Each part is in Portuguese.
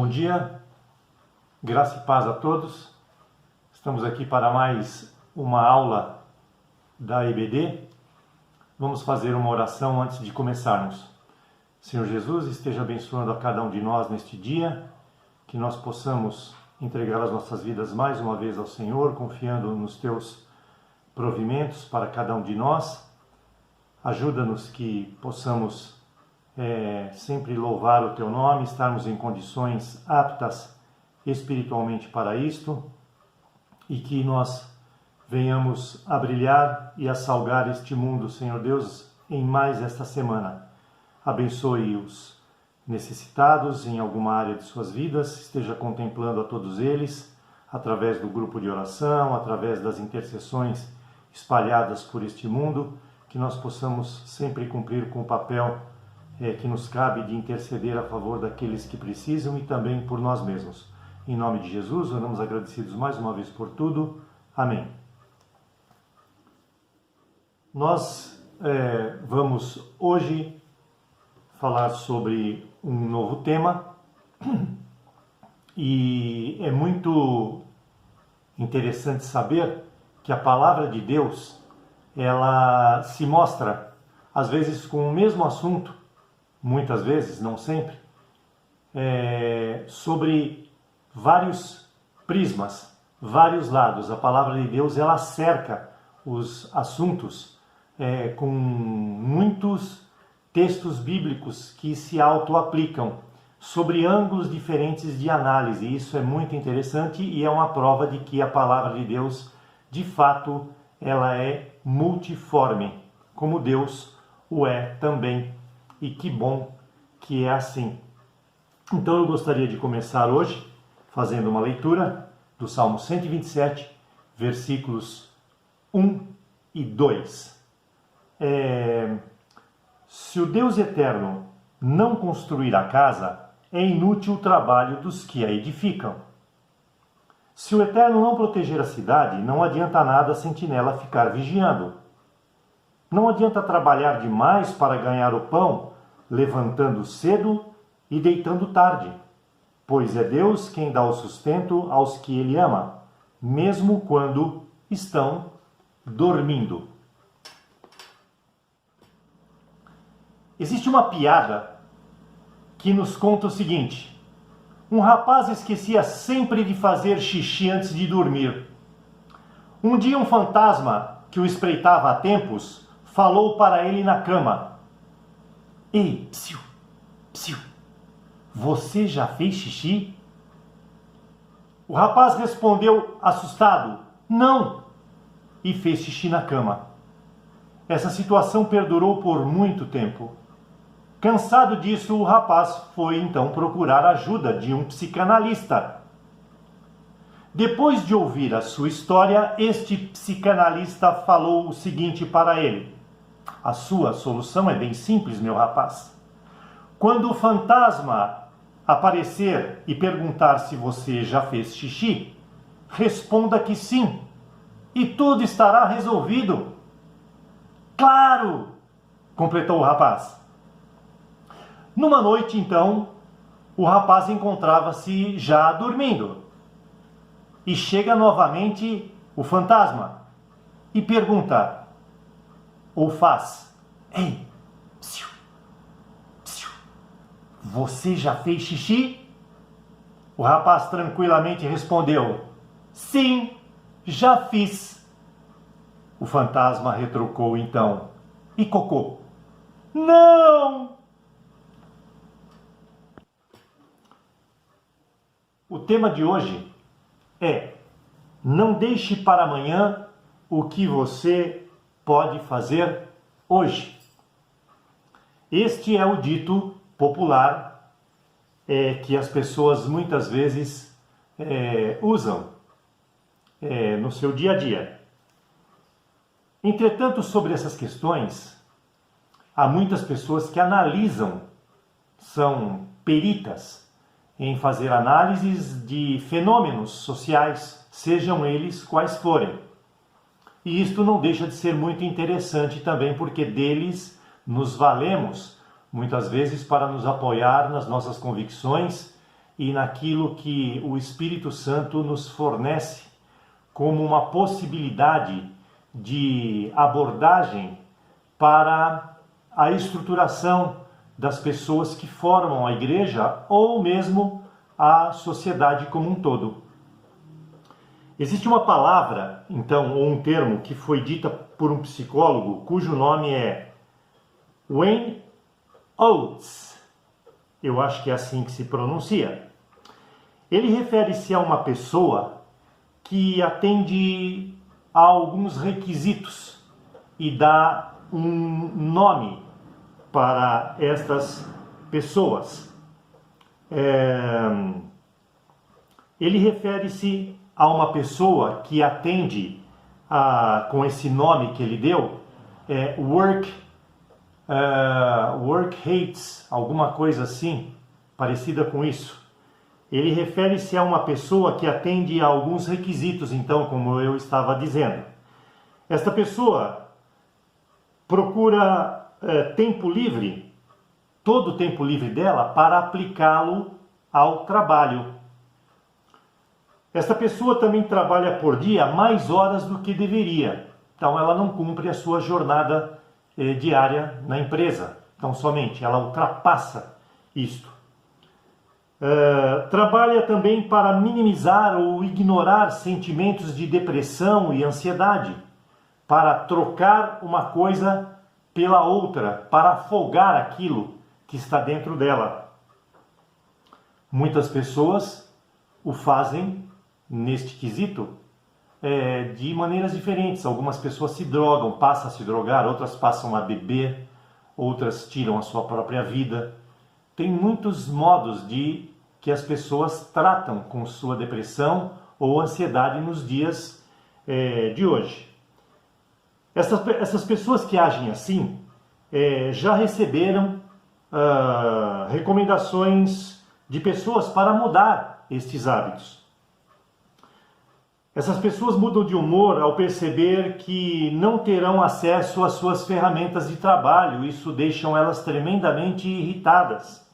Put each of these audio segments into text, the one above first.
dia, graça e paz a todos. Estamos aqui para mais uma aula da EBD. Vamos fazer uma oração antes de começarmos. Senhor Jesus, esteja abençoando a cada um de nós neste dia, que nós possamos entregar as nossas vidas mais uma vez ao Senhor, confiando nos Teus provimentos para cada um de nós. Ajuda-nos que possamos sempre louvar o Teu nome, estarmos em condições aptas espiritualmente para isto, e que nós venhamos a brilhar e a salgar este mundo, Senhor Deus, em mais esta semana. Abençoe os necessitados em alguma área de suas vidas, esteja contemplando a todos eles, através do grupo de oração, através das intercessões espalhadas por este mundo, que nós possamos sempre cumprir com o papel que nos cabe de interceder a favor daqueles que precisam e também por nós mesmos. Em nome de Jesus, oramos agradecidos mais uma vez por tudo. Amém. Nós vamos hoje falar sobre um novo tema e é muito interessante saber que a palavra de Deus, ela se mostra às vezes com o mesmo assunto, muitas vezes, não sempre, sobre vários prismas, vários lados. A palavra de Deus, ela cerca os assuntos com muitos textos bíblicos que se auto-aplicam sobre ângulos diferentes de análise. Isso é muito interessante e é uma prova de que a palavra de Deus, de fato, ela é multiforme, como Deus o é também. E que bom que é assim. Então eu gostaria de começar hoje fazendo uma leitura do Salmo 127, versículos 1 e 2. Se o Deus eterno não construir a casa, é inútil o trabalho dos que a edificam. Se o Eterno não proteger a cidade, não adianta nada a sentinela ficar vigiando. Não adianta trabalhar demais para ganhar o pão, levantando cedo e deitando tarde, pois é Deus quem dá o sustento aos que Ele ama, mesmo quando estão dormindo. Existe uma piada que nos conta o seguinte: um rapaz esquecia sempre de fazer xixi antes de dormir. Um dia um fantasma que o espreitava há tempos falou para ele na cama: "Ei, psiu, psiu, você já fez xixi?" O rapaz respondeu assustado: "Não", e fez xixi na cama. Essa situação perdurou por muito tempo. Cansado disso, o rapaz foi então procurar ajuda de um psicanalista. Depois de ouvir a sua história, este psicanalista falou o seguinte para ele: "A sua solução é bem simples, meu rapaz. Quando o fantasma aparecer e perguntar se você já fez xixi, responda que sim, e tudo estará resolvido." "Claro!" completou o rapaz. Numa noite, então, o rapaz encontrava-se já dormindo. E chega novamente o fantasma e pergunta, ou faz: "Ei, psiu, psiu, você já fez xixi?" O rapaz tranquilamente respondeu: "Sim, já fiz." O fantasma retrucou então: "E cocô?" "Não!" O tema de hoje é: não deixe para amanhã o que você pode fazer hoje. Este é o dito popular que as pessoas muitas vezes usam no seu dia a dia. Entretanto, sobre essas questões, há muitas pessoas que analisam, são peritas em fazer análises de fenômenos sociais, sejam eles quais forem. E isto não deixa de ser muito interessante também, porque deles nos valemos muitas vezes para nos apoiar nas nossas convicções e naquilo que o Espírito Santo nos fornece como uma possibilidade de abordagem para a estruturação das pessoas que formam a igreja ou mesmo a sociedade como um todo. Existe uma palavra, então, ou um termo que foi dita por um psicólogo cujo nome é Wayne Oates. Eu acho que é assim que se pronuncia. Ele refere-se a uma pessoa que atende a alguns requisitos e dá um nome para estas pessoas. Ele refere-se a uma pessoa que atende com esse nome que ele deu, work hates, alguma coisa assim, parecida com isso. Ele refere-se a uma pessoa que atende a alguns requisitos, então, como eu estava dizendo. Esta pessoa procura tempo livre, todo o tempo livre dela, para aplicá-lo ao trabalho. Esta pessoa também trabalha por dia mais horas do que deveria. Então ela não cumpre a sua jornada diária na empresa. Então somente ela ultrapassa isto. Trabalha também para minimizar ou ignorar sentimentos de depressão e ansiedade, para trocar uma coisa pela outra, para afogar aquilo que está dentro dela. Muitas pessoas o fazem neste quesito de maneiras diferentes. Algumas pessoas se drogam, passam a se drogar, outras passam a beber, outras tiram a sua própria vida. Tem muitos modos que as pessoas tratam com sua depressão ou ansiedade nos dias de hoje. Essas pessoas que agem assim já receberam recomendações de pessoas para mudar estes hábitos. Essas pessoas mudam de humor ao perceber que não terão acesso às suas ferramentas de trabalho. Isso deixa elas tremendamente irritadas.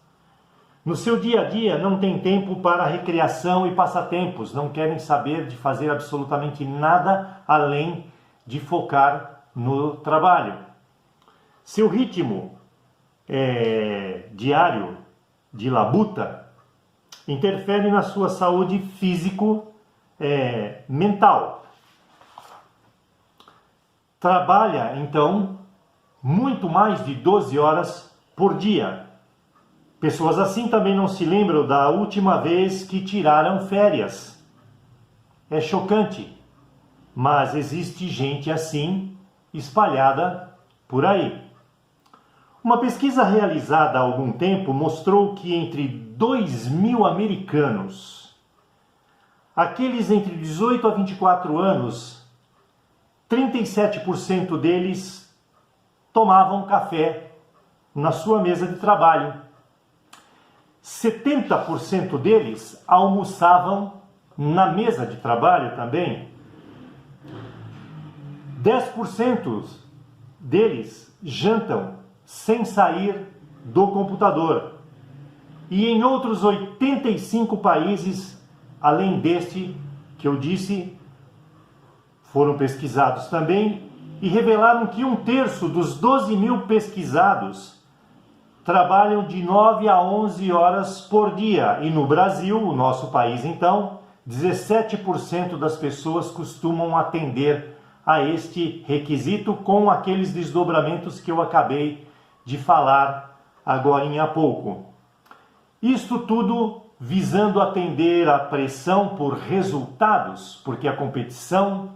No seu dia a dia não tem tempo para recreação e passatempos, não querem saber de fazer absolutamente nada além de focar no trabalho. Seu ritmo diário de labuta interfere na sua saúde físico-mental. Trabalha, então, muito mais de 12 horas por dia. Pessoas assim também não se lembram da última vez que tiraram férias. É chocante, mas existe gente assim espalhada por aí. Uma pesquisa realizada há algum tempo mostrou que entre 2.000 americanos, aqueles entre 18 a 24 anos, 37% deles tomavam café na sua mesa de trabalho. 70% deles almoçavam na mesa de trabalho também. 10% deles jantam sem sair do computador. E em outros 85 países, além deste que eu disse, foram pesquisados também e revelaram que 1/3 dos 12.000 pesquisados trabalham de 9 a 11 horas por dia. E no Brasil, o nosso país então, 17% das pessoas costumam atender a este requisito com aqueles desdobramentos que eu acabei de falar agorinha há pouco. Isto tudo visando atender à pressão por resultados, porque a competição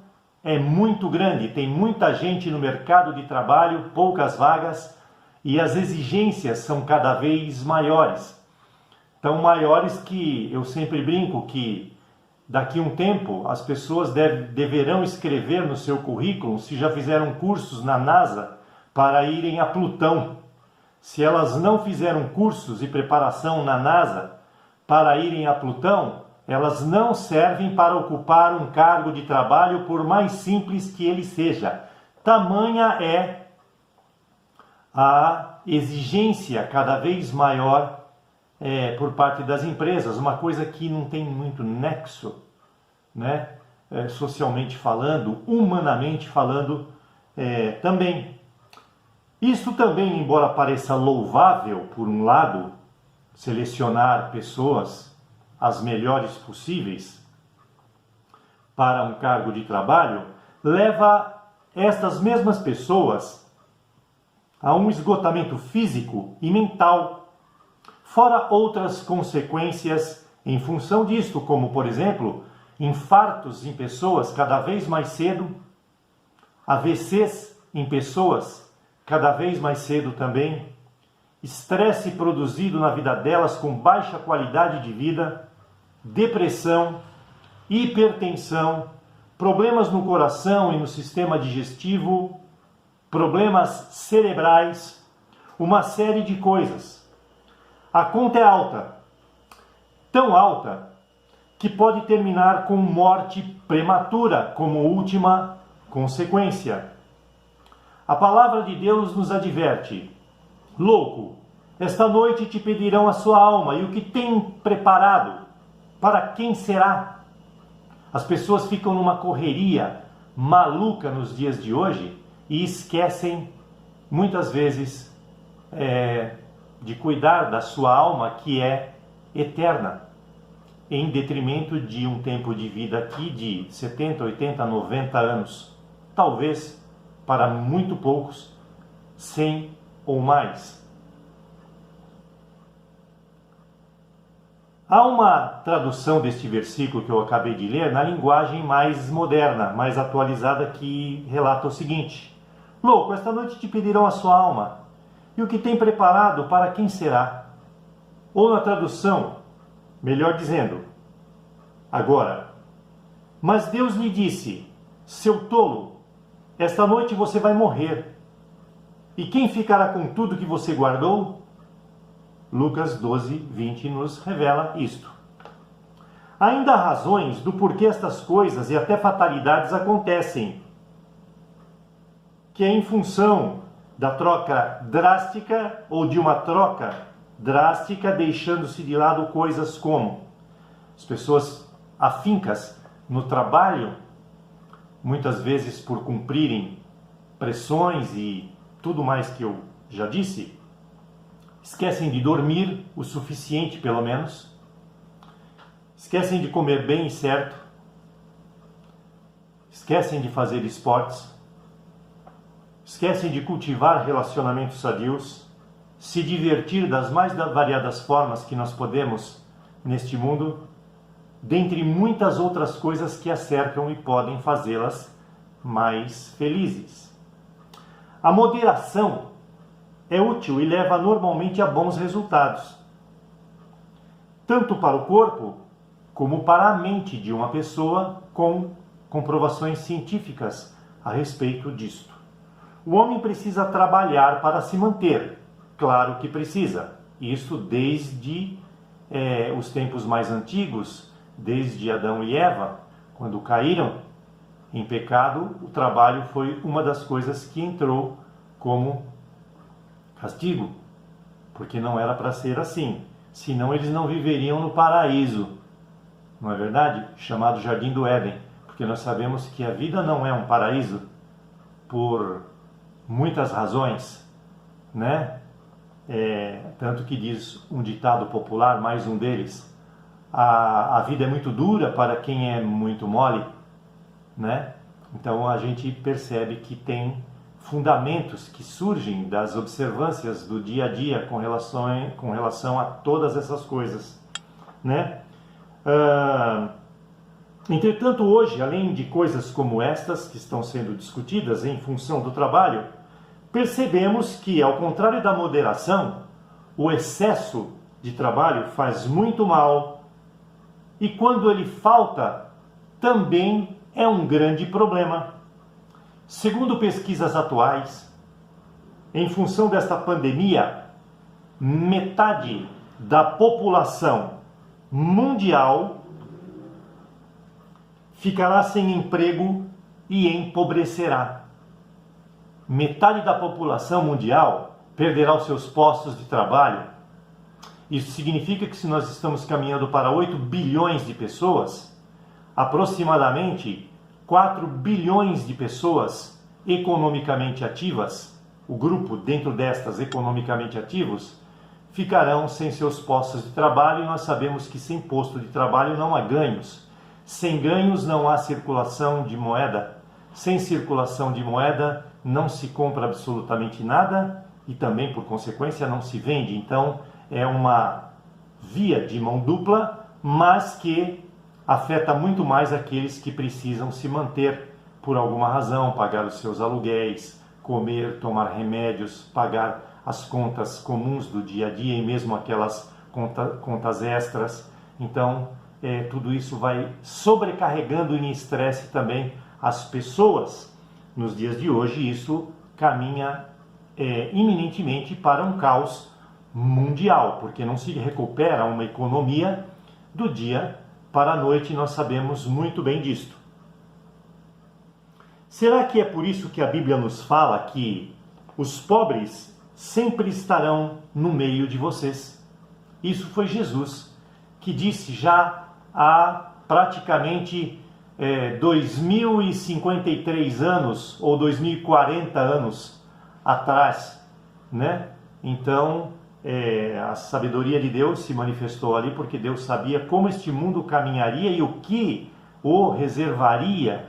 é muito grande, tem muita gente no mercado de trabalho, poucas vagas, e as exigências são cada vez maiores. Tão maiores que eu sempre brinco que daqui a um tempo as pessoas deverão escrever no seu currículo se já fizeram cursos na NASA para irem a Plutão. Se elas não fizeram cursos e preparação na NASA para irem a Plutão, elas não servem para ocupar um cargo de trabalho, por mais simples que ele seja. Tamanha é a exigência cada vez maior por parte das empresas, uma coisa que não tem muito nexo, né? Socialmente falando, humanamente falando, também. Isto também, embora pareça louvável, por um lado, selecionar pessoas as melhores possíveis para um cargo de trabalho, leva estas mesmas pessoas a um esgotamento físico e mental, fora outras consequências em função disto, como, por exemplo, infartos em pessoas cada vez mais cedo, AVCs em pessoas cada vez mais cedo também, estresse produzido na vida delas com baixa qualidade de vida, depressão, hipertensão, problemas no coração e no sistema digestivo, problemas cerebrais, uma série de coisas. A conta é alta, tão alta que pode terminar com morte prematura como última consequência. A palavra de Deus nos adverte: louco, esta noite te pedirão a sua alma, e o que tem preparado, para quem será? As pessoas ficam numa correria maluca nos dias de hoje e esquecem, muitas vezes, de cuidar da sua alma, que é eterna, em detrimento de um tempo de vida aqui de 70, 80, 90 anos. Talvez, para muito poucos, 100 ou mais. Há uma tradução deste versículo que eu acabei de ler na linguagem mais moderna, mais atualizada, que relata o seguinte: louco, esta noite te pedirão a sua alma, e o que tem preparado, para quem será? Ou na tradução, melhor dizendo, agora, mas Deus lhe disse: seu tolo, esta noite você vai morrer. E quem ficará com tudo que você guardou? Lucas 12, 20 nos revela isto. Ainda há razões do porquê estas coisas e até fatalidades acontecem, que é em função da troca drástica ou de uma troca drástica, deixando-se de lado coisas como as pessoas afincas no trabalho, muitas vezes por cumprirem pressões e tudo mais que eu já disse, esquecem de dormir o suficiente, pelo menos, esquecem de comer bem e certo, esquecem de fazer esportes, esquecem de cultivar relacionamentos sadios, se divertir das mais variadas formas que nós podemos neste mundo, dentre muitas outras coisas que as cercam e podem fazê-las mais felizes. A moderação é útil e leva normalmente a bons resultados, tanto para o corpo como para a mente de uma pessoa, com comprovações científicas a respeito disto. O homem precisa trabalhar para se manter, claro que precisa, isso desde os tempos mais antigos, desde Adão e Eva, quando caíram em pecado, o trabalho foi uma das coisas que entrou como castigo, porque não era para ser assim, senão eles não viveriam no paraíso, não é verdade? Chamado Jardim do Éden, porque nós sabemos que a vida não é um paraíso por muitas razões, né? Tanto que diz um ditado popular, mais um deles, a vida é muito dura para quem é muito mole, né? Então a gente percebe que tem fundamentos que surgem das observâncias do dia a dia com relação a todas essas coisas, né? Entretanto, hoje, além de coisas como estas que estão sendo discutidas em função do trabalho, percebemos que, ao contrário da moderação, o excesso de trabalho faz muito mal, e quando ele falta, também é um grande problema. Segundo pesquisas atuais, em função desta pandemia, metade da população mundial ficará sem emprego e empobrecerá. Metade da população mundial perderá os seus postos de trabalho Isso significa que se nós estamos caminhando para 8 bilhões de pessoas, aproximadamente 4 bilhões de pessoas economicamente ativas, o grupo dentro destas economicamente ativos, ficarão sem seus postos de trabalho, e nós sabemos que sem posto de trabalho não há ganhos. Sem ganhos não há circulação de moeda. Sem circulação de moeda não se compra absolutamente nada e também, por consequência, não se vende. Então, é uma via de mão dupla, mas que afeta muito mais aqueles que precisam se manter por alguma razão, pagar os seus aluguéis, comer, tomar remédios, pagar as contas comuns do dia a dia e mesmo aquelas contas extras. Então, tudo isso vai sobrecarregando em estresse também as pessoas. Nos dias de hoje, isso caminha iminentemente para um caos mundial, porque não se recupera uma economia do dia para a noite, nós sabemos muito bem disto. Será que é por isso que a Bíblia nos fala que os pobres sempre estarão no meio de vocês? Isso foi Jesus que disse já há praticamente 2053 anos ou 2040 anos atrás, né? Então, a sabedoria de Deus se manifestou ali porque Deus sabia como este mundo caminharia e o que o reservaria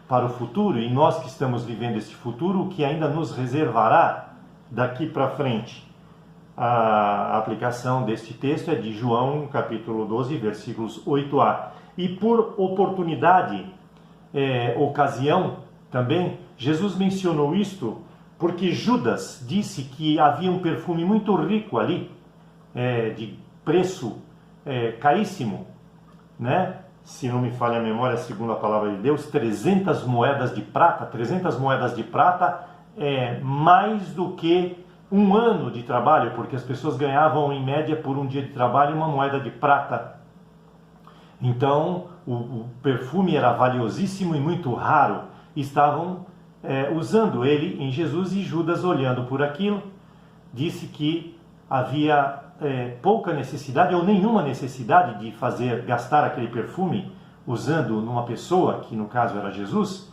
para o futuro, e nós que estamos vivendo este futuro, o que ainda nos reservará daqui para frente. A aplicação deste texto é de João, capítulo 12, versículos 8a. E por oportunidade, ocasião também, Jesus mencionou isto porque Judas disse que havia um perfume muito rico ali, de preço caríssimo, né? Se não me falha a memória, segundo a palavra de Deus, 300 moedas de prata. 300 moedas de prata é mais do que um ano de trabalho, porque as pessoas ganhavam em média por um dia de trabalho uma moeda de prata. Então o perfume era valiosíssimo e muito raro. Estavam usando ele em Jesus, e Judas, olhando por aquilo, disse que havia pouca necessidade ou nenhuma necessidade de gastar aquele perfume usando numa pessoa, que no caso era Jesus,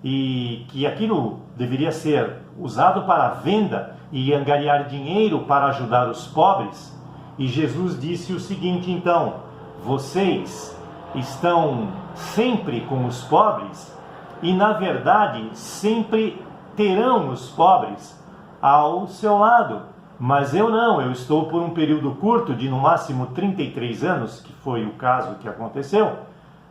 e que aquilo deveria ser usado para venda e angariar dinheiro para ajudar os pobres. E Jesus disse o seguinte: então, vocês estão sempre com os pobres e na verdade sempre terão os pobres ao seu lado. Mas eu não, eu estou por um período curto de no máximo 33 anos, que foi o caso que aconteceu,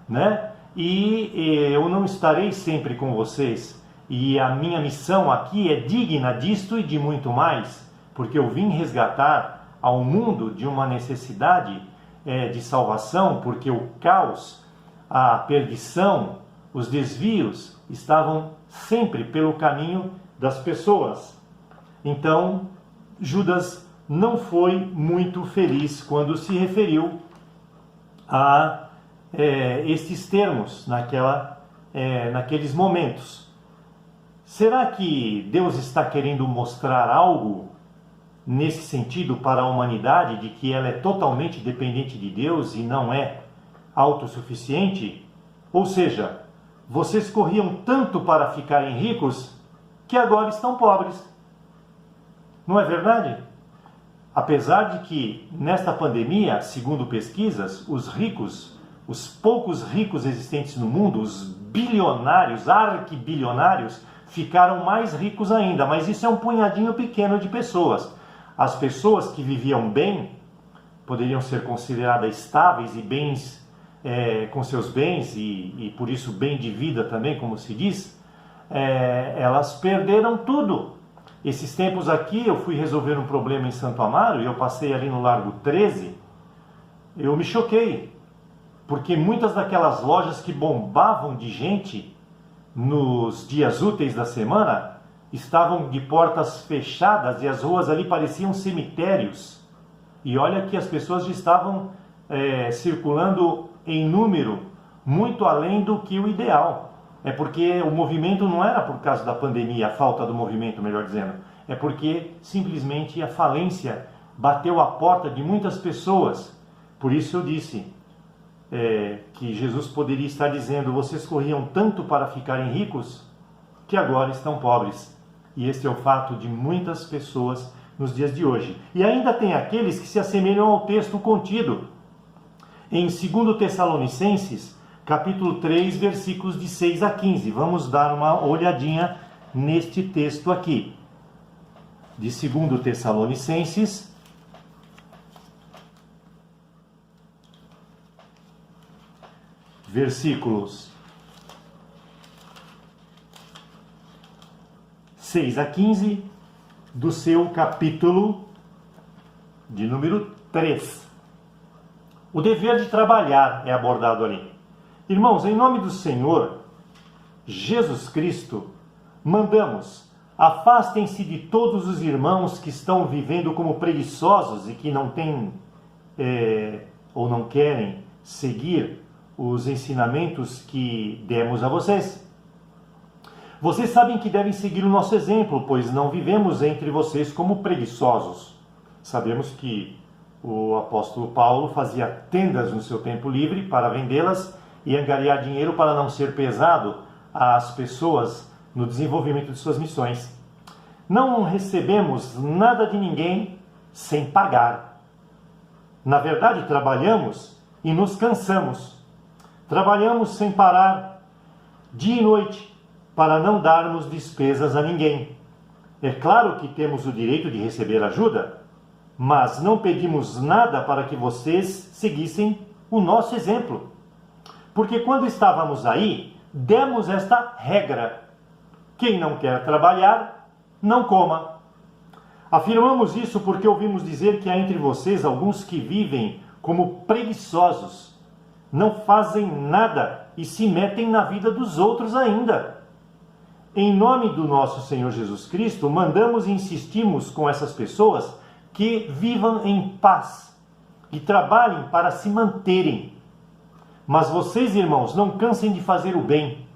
né? E eu não estarei sempre com vocês. E a minha missão aqui é digna disto e de muito mais, porque eu vim resgatar ao mundo de uma necessidade de salvação, porque o caos, a perdição, os desvios estavam sempre pelo caminho das pessoas. Então, Judas não foi muito feliz quando se referiu a estes termos naqueles momentos. Será que Deus está querendo mostrar algo nesse sentido para a humanidade, de que ela é totalmente dependente de Deus e não é autossuficiente? Ou seja, vocês corriam tanto para ficarem ricos que agora estão pobres. Não é verdade? Apesar de que nesta pandemia, segundo pesquisas, os ricos, os poucos ricos existentes no mundo, os bilionários, arquibilionários, ficaram mais ricos ainda, mas isso é um punhadinho pequeno de pessoas. As pessoas que viviam bem, poderiam ser consideradas estáveis e bens, com seus bens, e por isso bem de vida também, como se diz, elas perderam tudo. Esses tempos aqui eu fui resolver um problema em Santo Amaro e eu passei ali no Largo 13, eu me choquei, porque muitas daquelas lojas que bombavam de gente nos dias úteis da semana estavam de portas fechadas e as ruas ali pareciam cemitérios. E olha que as pessoas já estavam circulando em número muito além do que o ideal. É porque o movimento não era por causa da pandemia, a falta do movimento, melhor dizendo. É porque simplesmente a falência bateu a porta de muitas pessoas. Por isso eu disse que Jesus poderia estar dizendo: vocês corriam tanto para ficarem ricos que agora estão pobres. E este é o fato de muitas pessoas nos dias de hoje. E ainda tem aqueles que se assemelham ao texto contido em 2 Tessalonicenses, capítulo 3, versículos de 6 a 15. Vamos dar uma olhadinha neste texto aqui. De 2 Tessalonicenses, versículos 6 a 15, do seu capítulo de número 3. O dever de trabalhar é abordado ali. Irmãos, em nome do Senhor Jesus Cristo, mandamos: afastem-se de todos os irmãos que estão vivendo como preguiçosos e que não têm ou não querem seguir os ensinamentos que demos a vocês. Vocês sabem que devem seguir o nosso exemplo, pois não vivemos entre vocês como preguiçosos. Sabemos que o apóstolo Paulo fazia tendas no seu tempo livre para vendê-las e angariar dinheiro para não ser pesado às pessoas no desenvolvimento de suas missões. Não recebemos nada de ninguém sem pagar. Na verdade, trabalhamos e nos cansamos. Trabalhamos sem parar, dia e noite, para não darmos despesas a ninguém. É claro que temos o direito de receber ajuda, mas não pedimos nada para que vocês seguissem o nosso exemplo. Porque quando estávamos aí, demos esta regra: quem não quer trabalhar, não coma. Afirmamos isso porque ouvimos dizer que há entre vocês alguns que vivem como preguiçosos, não fazem nada e se metem na vida dos outros ainda. Em nome do nosso Senhor Jesus Cristo, mandamos e insistimos com essas pessoas que vivam em paz e trabalhem para se manterem. Mas vocês, irmãos, não cansem de fazer o bem.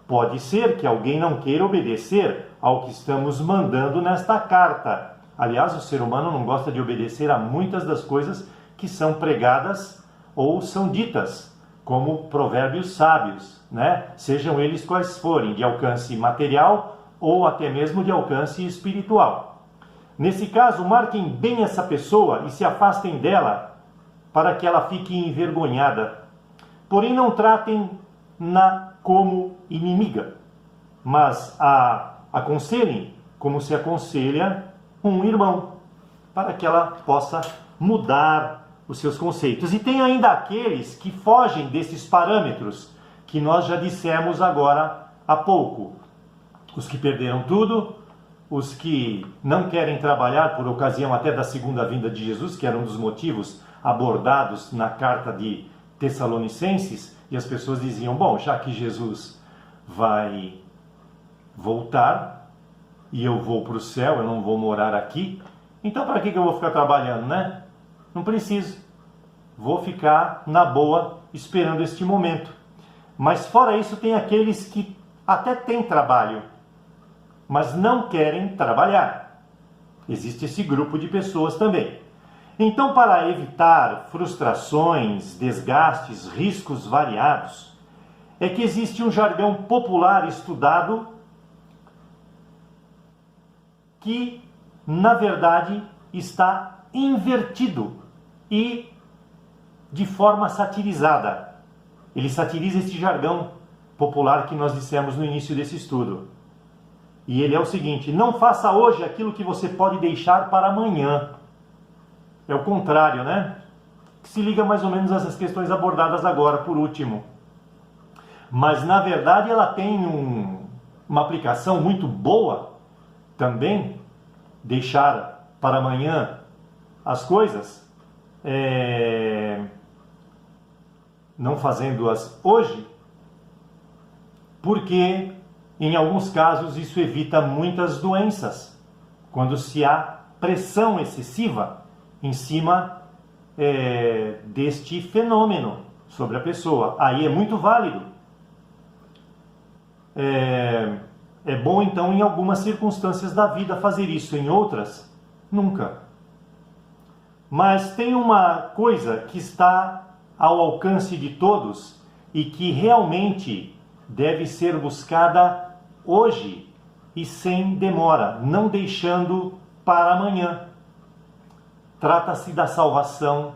Pode ser que alguém não queira obedecer ao que estamos mandando nesta carta. Aliás, o ser humano não gosta de obedecer a muitas das coisas que são pregadas ou são ditas, como provérbios sábios, né? Sejam eles quais forem, de alcance material ou até mesmo de alcance espiritual. Nesse caso, marquem bem essa pessoa e se afastem dela para que ela fique envergonhada. Porém, não tratem-na como inimiga, mas a aconselhem como se aconselha um irmão, para que ela possa mudar os seus conceitos. E tem ainda aqueles que fogem desses parâmetros que nós já dissemos agora há pouco. Os que perderam tudo, os que não querem trabalhar por ocasião até da segunda vinda de Jesus, que era um dos motivos abordados na carta de Tessalonicenses, e as pessoas diziam: bom, já que Jesus vai voltar e eu vou para o céu, eu não vou morar aqui, então para que eu vou ficar trabalhando, né? Não preciso. Vou ficar na boa esperando este momento. Mas fora isso, tem aqueles que até têm trabalho, mas não querem trabalhar. Existe esse grupo de pessoas também. Então, para evitar frustrações, desgastes, riscos variados, é que existe um jargão popular estudado que, na verdade, está invertido e de forma satirizada. Ele satiriza este jargão popular que nós dissemos no início desse estudo. E ele é o seguinte: não faça hoje aquilo que você pode deixar para amanhã. É o contrário, né? Que se liga mais ou menos a essas questões abordadas agora, por último. Mas, na verdade, ela tem uma aplicação muito boa também. Deixar para amanhã as coisas, não fazendo-as hoje, porque em alguns casos isso evita muitas doenças, quando se há pressão excessiva em cima deste fenômeno sobre a pessoa. Aí é muito válido. É bom então em algumas circunstâncias da vida fazer isso, em outras, nunca. Mas tem uma coisa que está ao alcance de todos e que realmente deve ser buscada hoje e sem demora, não deixando para amanhã. Trata-se da salvação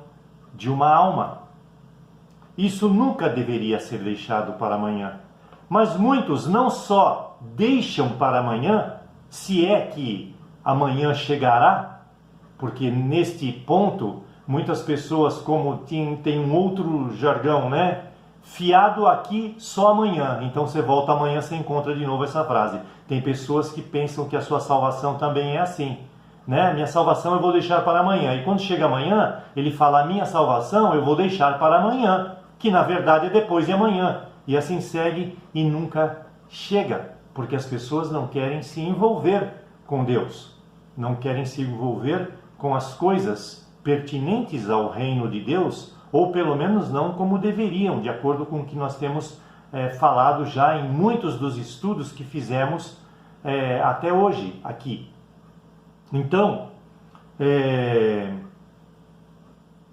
de uma alma. Isso nunca deveria ser deixado para amanhã. Mas muitos não só deixam para amanhã, se é que amanhã chegará, porque neste ponto muitas pessoas, como tem um outro jargão, né? Fiado aqui só amanhã. Então você volta amanhã, você encontra de novo essa frase. Tem pessoas que pensam que a sua salvação também é assim, né? Minha salvação eu vou deixar para amanhã. E quando chega amanhã, ele fala: minha salvação eu vou deixar para amanhã, que na verdade é depois de amanhã. E assim segue e nunca chega, porque as pessoas não querem se envolver com Deus, não querem se envolver com as coisas pertinentes ao reino de Deus, ou pelo menos não como deveriam, de acordo com o que nós temos falado já em muitos dos estudos que fizemos até hoje aqui. Então,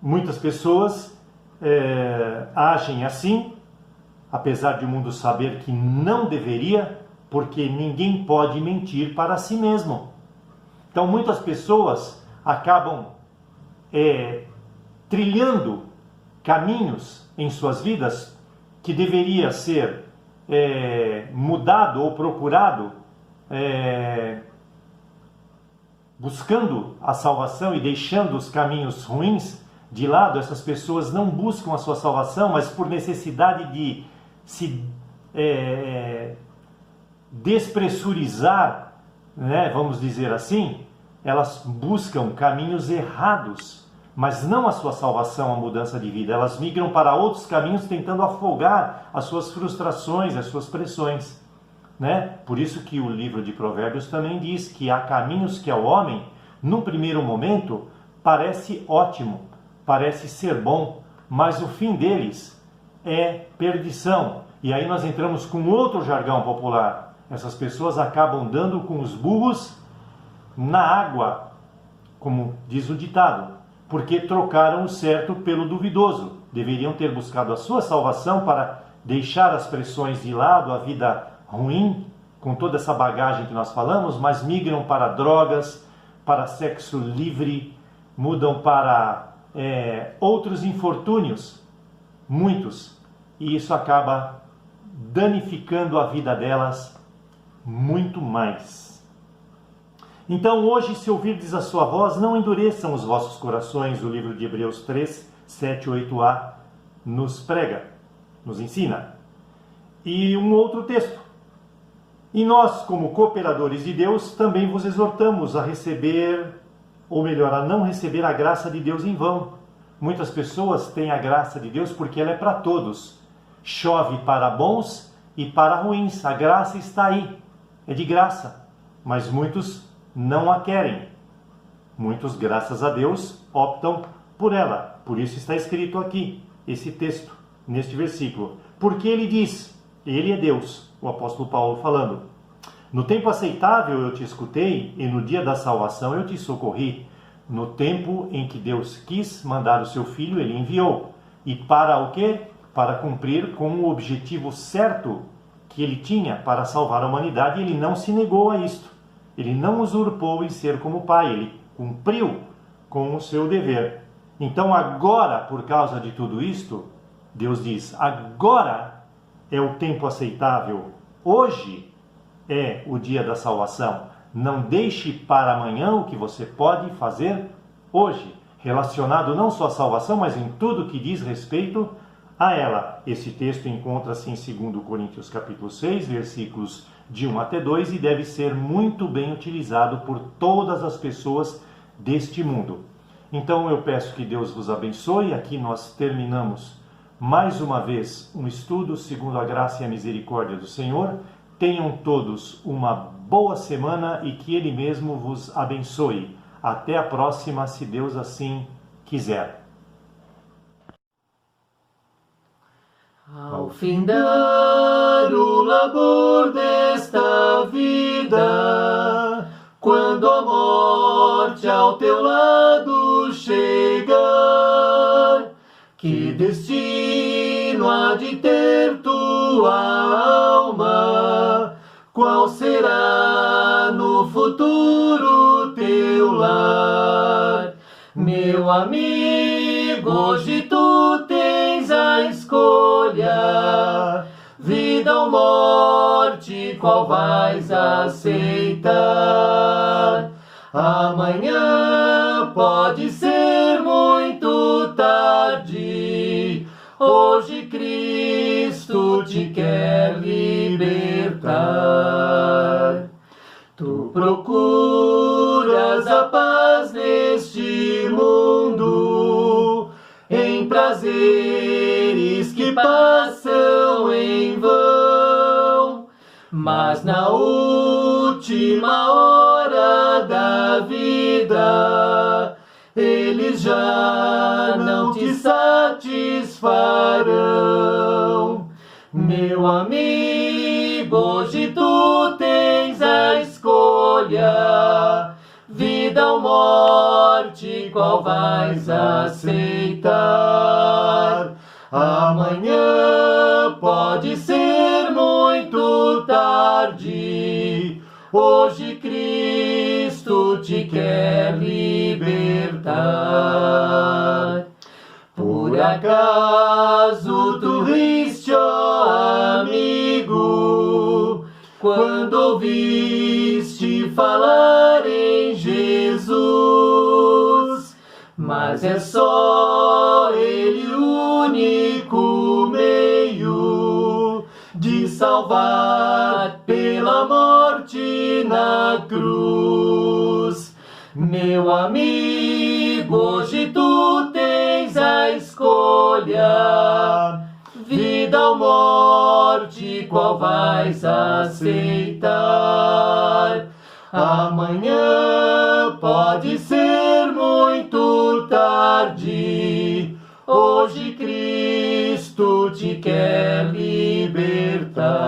muitas pessoas agem assim, apesar de o mundo saber que não deveria, porque ninguém pode mentir para si mesmo. Então muitas pessoas acabam trilhando caminhos em suas vidas que deveria ser mudado ou procurado, buscando a salvação e deixando os caminhos ruins de lado. Essas pessoas não buscam a sua salvação, mas por necessidade de se despressurizar, né, vamos dizer assim, elas buscam caminhos errados, mas não a sua salvação, a mudança de vida. Elas migram para outros caminhos tentando afogar as suas frustrações, as suas pressões, né? Por isso que o livro de Provérbios também diz que há caminhos que ao homem, num primeiro momento, parece ótimo, parece ser bom, mas o fim deles é perdição. E aí nós entramos com outro jargão popular. Essas pessoas acabam dando com os burros na água, como diz o ditado, porque trocaram o certo pelo duvidoso. Deveriam ter buscado a sua salvação para deixar as pressões de lado, a vida ruim, com toda essa bagagem que nós falamos, mas migram para drogas, para sexo livre, mudam para outros infortúnios, muitos, e isso acaba danificando a vida delas muito mais. Então hoje, se ouvirdes a sua voz, não endureçam os vossos corações. O livro de Hebreus 3, 7, 8a nos prega, nos ensina. E um outro texto. E nós, como cooperadores de Deus, também vos exortamos a receber, ou melhor, a não receber a graça de Deus em vão. Muitas pessoas têm a graça de Deus porque ela é para todos. Chove para bons e para ruins. A graça está aí, é de graça. Mas muitos não a querem. Muitos, graças a Deus, optam por ela. Por isso está escrito aqui, esse texto, neste versículo. Porque ele diz, ele é Deus, o apóstolo Paulo falando: no tempo aceitável eu te escutei, e no dia da salvação eu te socorri. No tempo em que Deus quis mandar o seu Filho, ele enviou. E para o quê? Para cumprir com o objetivo certo que ele tinha, para salvar a humanidade. Ele não se negou a isto. Ele não usurpou em ser como Pai. Ele cumpriu com o seu dever. Então agora, por causa de tudo isto, Deus diz, agora é o tempo aceitável. Hoje é o dia da salvação. Não deixe para amanhã o que você pode fazer hoje, relacionado não só à salvação, mas em tudo que diz respeito a ela. Esse texto encontra-se em 2 Coríntios capítulo 6, versículos de 1 até 2, e deve ser muito bem utilizado por todas as pessoas deste mundo. Então eu peço que Deus vos abençoe. Aqui nós terminamos mais uma vez um estudo segundo a graça e a misericórdia do Senhor. Tenham todos uma boa semana e que Ele mesmo vos abençoe. Até a próxima, se Deus assim quiser. Ao findar o labor desta vida, quando a morte ao teu lado chega, destino há de ter tua alma? Qual será no futuro teu lar? Meu amigo, hoje tu tens a escolha, vida ou morte, qual vais aceitar? Amanhã pode ser muito tarde, hoje Cristo te quer libertar. Tu procuras a paz neste mundo, em prazeres que passam em vão, mas na última hora da vida, eles já não te satisfarão. Meu amigo, hoje tu tens a escolha, vida ou morte, qual vais aceitar? Amanhã pode ser muito tarde, hoje Cristo te quer libertar. Por acaso tu riste, ó amigo, quando ouviste falar em Jesus? Mas é só Ele o único meio de salvar pela morte na cruz. Meu amigo, hoje tu tens a escolha, vida ou morte, qual vais aceitar? Amanhã pode ser muito tarde, hoje Cristo te quer libertar.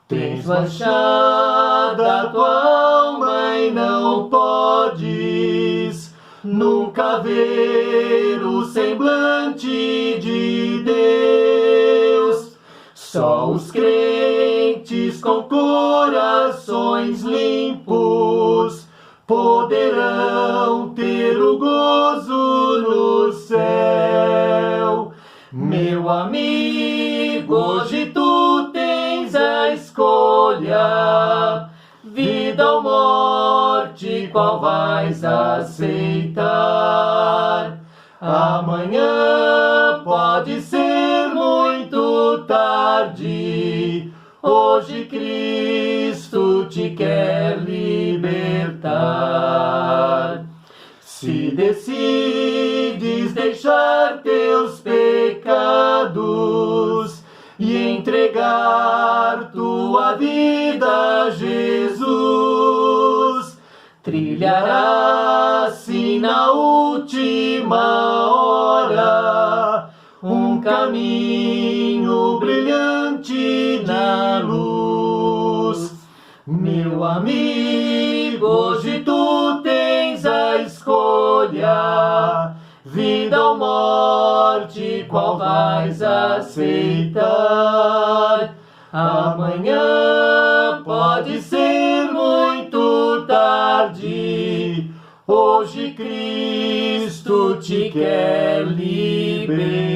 Tens manchada a tua alma e não podes nunca ver o semblante de Deus. Só os crentes com corações limpos poderão ter o gozo no céu. Meu amigo, hoje tu tens a escolha, vida ou morte, qual vais aceitar? Amanhã pode ser muito tarde, hoje Cristo te quer libertar. Se decides deixar teus pecados e entregar tua vida a Jesus, trilharás sim na última hora um caminho brilhante na luz. Meu amigo, hoje tu tens a escolha, vida ou morte, qual vais aceitar? Amanhã pode ser muito tarde, hoje Cristo te quer libertar.